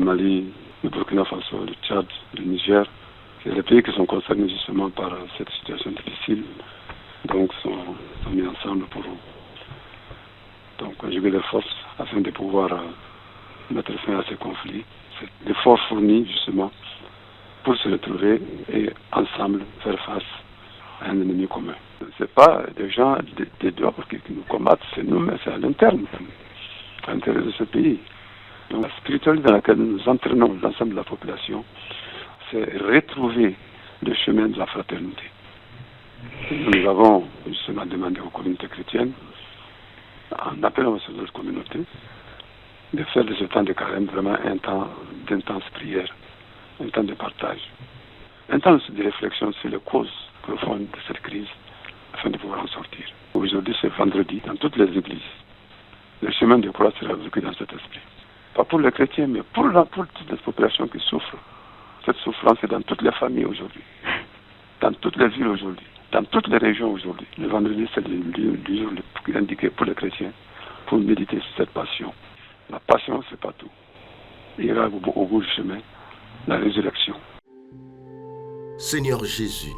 Mali, le Burkina Faso, le Tchad, le Niger. C'est les pays qui sont concernés justement par cette situation difficile. Donc, sont mis ensemble pour conjuguer les forces afin de pouvoir mettre fin à ces conflits. C'est l'effort fourni justement pour se retrouver et ensemble faire face à un ennemi commun. Ce n'est pas des gens des dehors qui nous combattent, c'est nous, mais c'est à l'interne, à l'intérieur de ce pays. Donc, la spiritualité dans laquelle nous entraînons l'ensemble de la population, c'est retrouver le chemin de la fraternité. Nous avons justement demandé aux communautés chrétiennes, en appelant ces autres communautés, de faire de ce temps de carême vraiment un temps d'intense prière, un temps de partage, un temps de réflexion sur les causes profondes de cette crise, afin de pouvoir en sortir. Aujourd'hui, c'est vendredi, dans toutes les églises, le chemin de croix sera vécu dans cet esprit. Pas pour les chrétiens, mais pour toutes les populations qui souffrent. Cette souffrance est dans toutes les familles aujourd'hui, dans toutes les villes aujourd'hui, dans toutes les régions aujourd'hui. Le vendredi, c'est le jour indiqué pour les chrétiens, pour méditer sur cette passion. La passion, c'est pas tout. Il y aura au bout du chemin la résurrection. Seigneur Jésus,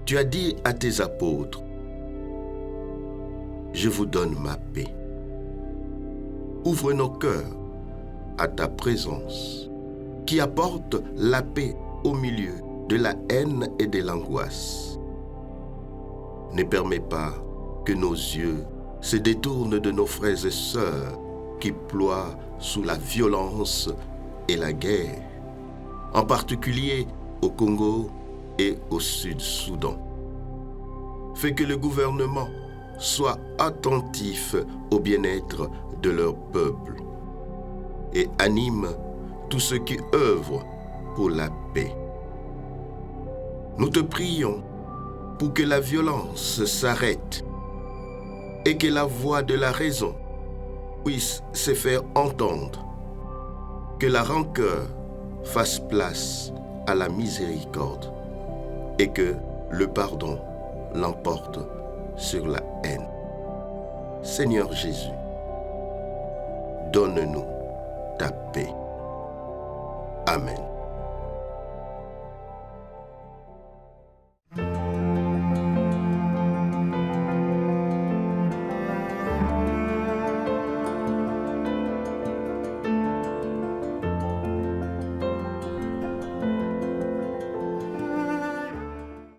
tu as dit à tes apôtres, je vous donne ma paix. Ouvre nos cœurs à ta présence, qui apporte la paix au milieu de la haine et de l'angoisse. Ne permets pas que nos yeux se détournent de nos frères et sœurs qui ploient sous la violence et la guerre, en particulier au Congo et au Sud-Soudan. Fais que le gouvernement soit attentif au bien-être de leur peuple et anime tous ceux qui œuvrent pour la paix. Nous te prions pour que la violence s'arrête et que la voix de la raison puisse se faire entendre, que la rancœur fasse place à la miséricorde et que le pardon l'emporte sur la haine. Seigneur Jésus, donne-nous ta paix. Amen.